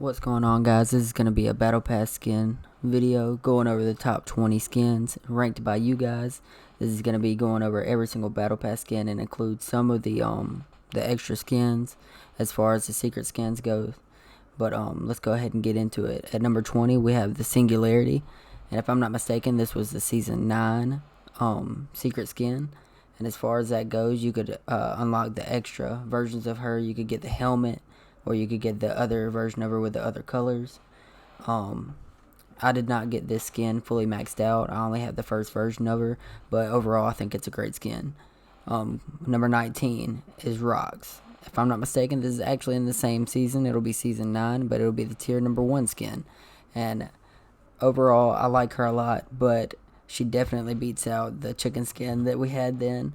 What's going on, guys? This is going to be a Battle Pass skin video going over the top 20 skins ranked by you guys. This is going to be going over every single Battle Pass skin and include some of the extra skins as far as the secret skins goes. But let's go ahead and get into it. At number 20, we have the Singularity, and if I'm not mistaken, this was the season 9 secret skin. And as far as that goes, you could unlock the extra versions of her. You could get the helmet, or you could get the other version of her with the other colors. I did not get this skin fully maxed out. I only have the first version of her, but overall I think it's a great skin. Number 19 is Rocks. If I'm not mistaken, this is actually in the same season. It'll be season 9, but it'll be the tier number 1 skin. And overall I like her a lot, but she definitely beats out the chicken skin that we had then,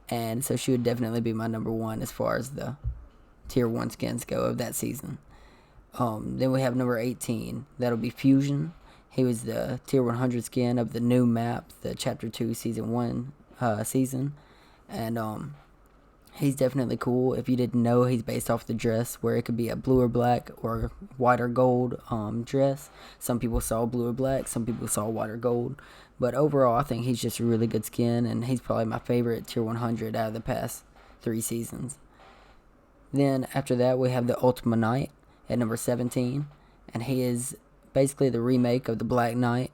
and so she would definitely be my number 1 as far as the tier 1 skins go of that season. Then we have number 18. That'll be Fusion. He was the tier 100 skin of the new map, the chapter 2 season 1 season. And he's definitely cool. If you didn't know, he's based off the dress, where it could be a blue or black or white or gold dress. Some people saw blue or black, some people saw white or gold. But overall, I think he's just a really good skin, and he's probably my favorite tier 100 out of the past 3 seasons. Then after that, we have the Ultima Knight at number 17, and he is basically the remake of the Black Knight.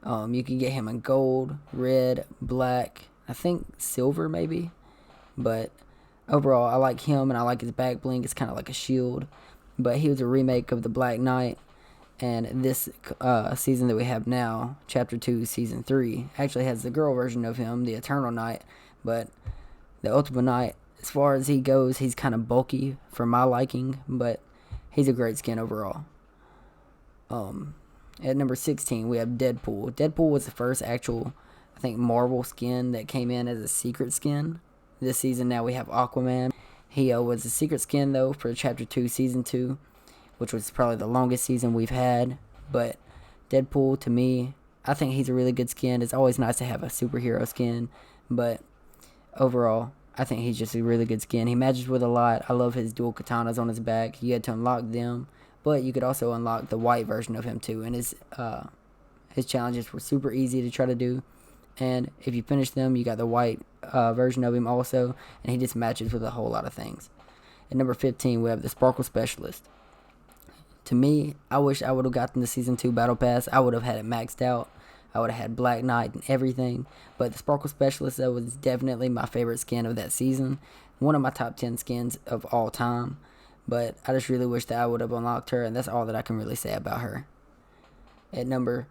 You can get him in gold, red, black, I think silver maybe, but overall I like him, and I like his back bling. It's kind of like a shield, but he was a remake of the Black Knight. And this season that we have now, chapter 2 season 3, actually has the girl version of him, the Eternal Knight. But the Ultima Knight, as far as he goes, he's kind of bulky for my liking, but he's a great skin overall. At number 16, we have Deadpool. Deadpool was the first actual, I think, Marvel skin that came in as a secret skin. This season now we have Aquaman. He was a secret skin, though, for chapter 2 season 2, which was probably the longest season we've had. But Deadpool, to me, I think he's a really good skin. It's always nice to have a superhero skin, but overall, I think he's just a really good skin. He matches with a lot. I love his dual katanas on his back. You had to unlock them, but you could also unlock the white version of him too. And his challenges were super easy to try to do. And if you finish them, you got the white version of him also, and he just matches with a whole lot of things. At number 15, we have the Sparkle Specialist. To me, I wish I would have gotten the Season 2 Battle Pass. I would have had it maxed out. I would have had Black Knight and everything. But the Sparkle Specialist, that was definitely my favorite skin of that season. One of my top 10 skins of all time. But I just really wish that I would have unlocked her, and that's all that I can really say about her. At number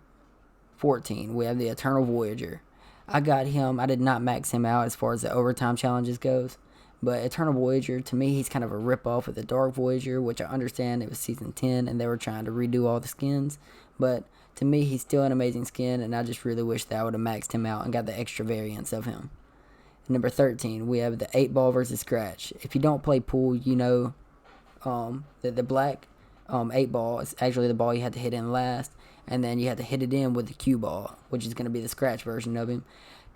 14, we have the Eternal Voyager. I got him. I did not max him out as far as the overtime challenges goes. But Eternal Voyager, to me, he's kind of a rip-off of the Dark Voyager, which I understand it was Season 10, and they were trying to redo all the skins. But to me, he's still an amazing skin, and I just really wish that I would have maxed him out and got the extra variants of him. Number 13, we have the 8-ball versus Scratch. If you don't play pool, you know that the black 8-ball is actually the ball you had to hit in last, and then you had to hit it in with the cue ball, which is going to be the Scratch version of him.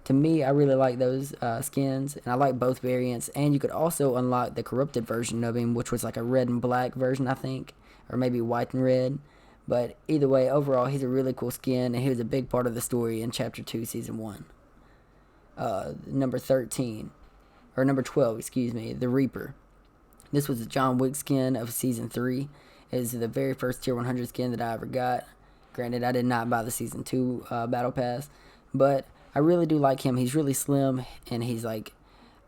To me, I really like those skins, and I like both variants. And you could also unlock the corrupted version of him, which was like a red and black version, I think, or maybe white and red. But either way, overall, he's a really cool skin, and he was a big part of the story in Chapter 2, Season 1. Number 13, or number 12, excuse me, the Reaper. This was a John Wick skin of Season 3. It is the very first Tier 100 skin that I ever got. Granted, I did not buy the Season 2 Battle Pass, but I really do like him. He's really slim, and he's like,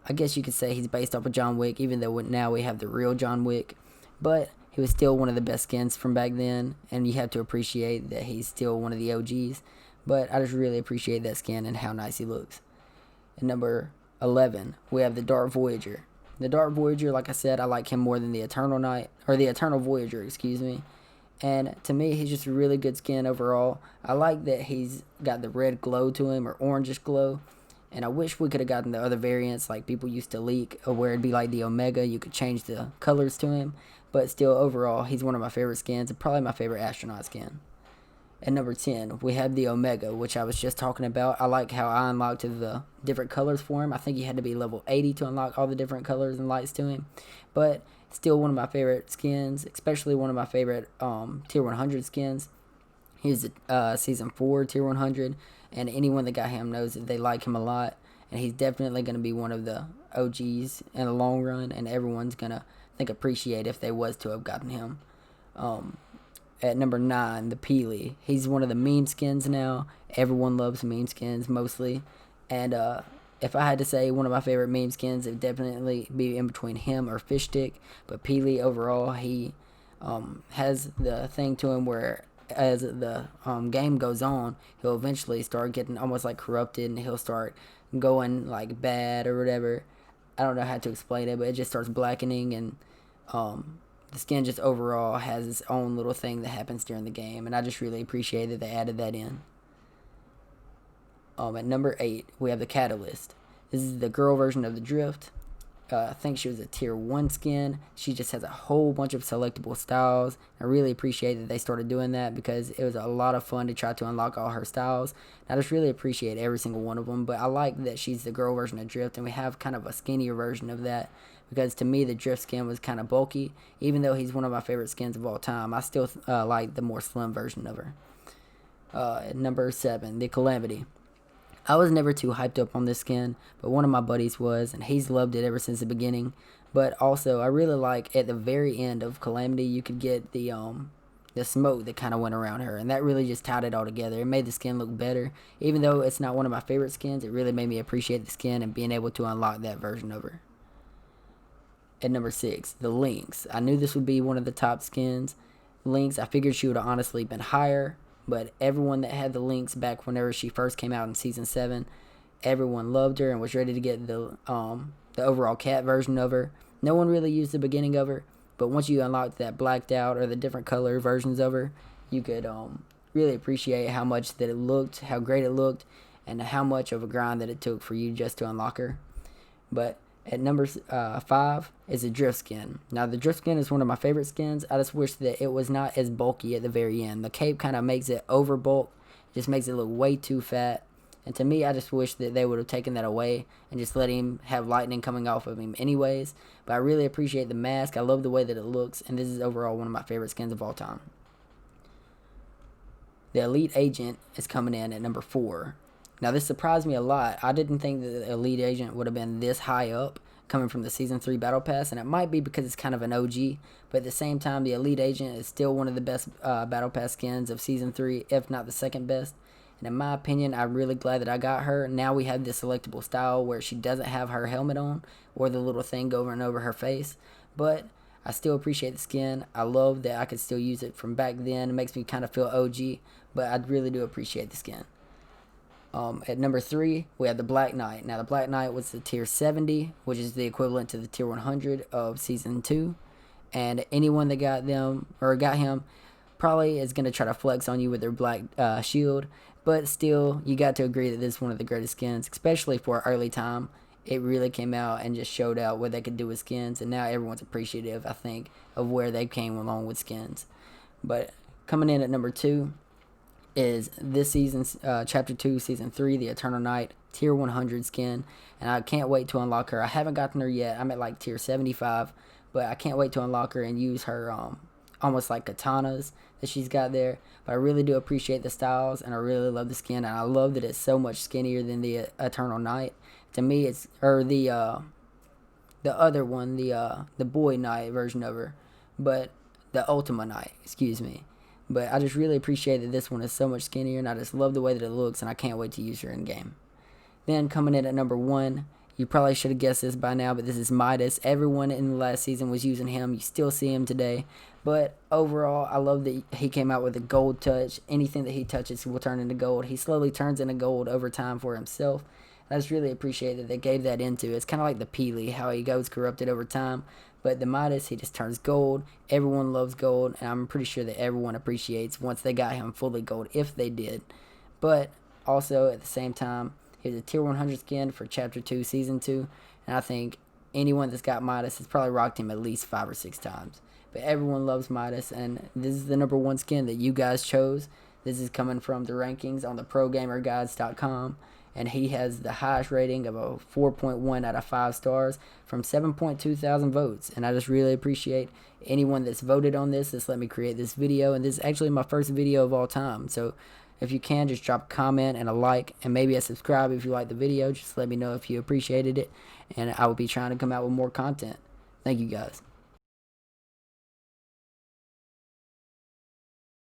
I guess you could say he's based off of John Wick, even though now we have the real John Wick. But he was still one of the best skins from back then, and you have to appreciate that he's still one of the OGs. But I just really appreciate that skin and how nice he looks. At number 11, we have the Dark Voyager. The Dark Voyager, like I said, I like him more than the Eternal Knight, or the Eternal Voyager, excuse me. And to me, he's just a really good skin overall. I like that he's got the red glow to him, or orangish glow. And I wish we could have gotten the other variants like people used to leak, or where it'd be like the Omega. You could change the colors to him. But still, overall, he's one of my favorite skins, and probably my favorite astronaut skin. At number 10, we have the Omega, which I was just talking about. I like how I unlocked the different colors for him. I think you had to be level 80 to unlock all the different colors and lights to him. But Still one of my favorite skins, especially one of my favorite tier 100 skins. He's a season 4 tier 100, and anyone that got him knows that they like him a lot, and he's definitely going to be one of the OGs in the long run, and everyone's going to appreciate if they was to have gotten him. At number 9, the Peely. He's one of the meme skins now. Everyone loves meme skins mostly, and if I had to say one of my favorite meme skins, it would definitely be in between him or Fishstick. But Peely overall, he has the thing to him where as the game goes on, he'll eventually start getting almost like corrupted, and he'll start going like bad or whatever. I don't know how to explain it, but it just starts blackening, and the skin just overall has its own little thing that happens during the game, and I just really appreciate that they added that in. At number 8, we have the Catalyst. This is the girl version of the Drift. I think she was a tier 1 skin. She just has a whole bunch of selectable styles. I really appreciate that they started doing that because it was a lot of fun to try to unlock all her styles. I just really appreciate every single one of them, but I like that she's the girl version of Drift, and we have kind of a skinnier version of that because to me the Drift skin was kind of bulky. Even though he's one of my favorite skins of all time, I still like the more slim version of her. At number 7, the Calamity. I was never too hyped up on this skin, but one of my buddies was, and he's loved it ever since the beginning. But also, I really like at the very end of Calamity, you could get the smoke that kind of went around her, and that really just tied it all together. It made the skin look better. Even though it's not one of my favorite skins, it really made me appreciate the skin and being able to unlock that version of her. At number 6, the Lynx. I knew this would be one of the top skins. Lynx, I figured she would have honestly been higher, but everyone that had the Lynx back whenever she first came out in Season 7, everyone loved her and was ready to get the overall cat version of her. No one really used the beginning of her, but once you unlocked that blacked out or the different color versions of her, you could really appreciate how much that it looked, how great it looked, and how much of a grind that it took for you just to unlock her. But at number 5 is the Drift skin. Now, the Drift skin is one of my favorite skins. I just wish that it was not as bulky at the very end. The cape kind of makes it over bulk. It just makes it look way too fat. And to me, I just wish that they would have taken that away and just let him have lightning coming off of him anyways. But I really appreciate the mask. I love the way that it looks. And this is overall one of my favorite skins of all time. The Elite Agent is coming in at number 4. Now, this surprised me a lot. I didn't think that the Elite Agent would have been this high up coming from the Season 3 Battle Pass, and it might be because it's kind of an OG, but at the same time, the Elite Agent is still one of the best Battle Pass skins of Season 3, if not the second best. And in my opinion, I'm really glad that I got her. Now we have this selectable style where she doesn't have her helmet on or the little thing going over her face, but I still appreciate the skin. I love that I could still use it from back then. It makes me kind of feel OG, but I really do appreciate the skin. At number 3, we have the Black Knight. Now, the Black Knight was the tier 70, which is the equivalent to the tier 100 of Season 2. And anyone that got them, or got him, probably is going to try to flex on you with their black shield. But still, you got to agree that this is one of the greatest skins, especially for an early time. It really came out and just showed out what they could do with skins. And now everyone's appreciative, I think, of where they came along with skins. But coming in at number 2 is this season's Chapter 2, Season 3, the Eternal Night, Tier 100 skin. And I can't wait to unlock her. I haven't gotten her yet. I'm at like Tier 75. But I can't wait to unlock her and use her almost like katanas that she's got there. But I really do appreciate the styles, and I really love the skin. And I love that it's so much skinnier than the Eternal Night. To me, it's the other one, the Boy Knight version of her. But the Ultima Knight, excuse me. But I just really appreciate that this one is so much skinnier, and I just love the way that it looks, and I can't wait to use her in game. Then coming in at number 1, you probably should have guessed this by now, but this is Midas. Everyone in the last season was using him. You still see him today. But overall, I love that he came out with a gold touch. Anything that he touches will turn into gold. He slowly turns into gold over time for himself. I just really appreciate that they gave that into it. It's kind of like the Peely, how he goes corrupted over time. But the Midas, he just turns gold. Everyone loves gold, and I'm pretty sure that everyone appreciates once they got him fully gold, if they did. But also, at the same time, he's a Tier 100 skin for Chapter 2, Season 2, and I think anyone that's got Midas has probably rocked him at least 5 or 6 times. But everyone loves Midas, and this is the number 1 skin that you guys chose. This is coming from the rankings on the ProGamerGuides.com, and he has the highest rating of a 4.1 out of 5 stars from 7.2 thousand votes. And I just really appreciate anyone that's voted on this, that's let me create this video. And this is actually my first video of all time. So if you can, just drop a comment and a like, and maybe a subscribe if you like the video. Just let me know if you appreciated it, and I will be trying to come out with more content. Thank you guys.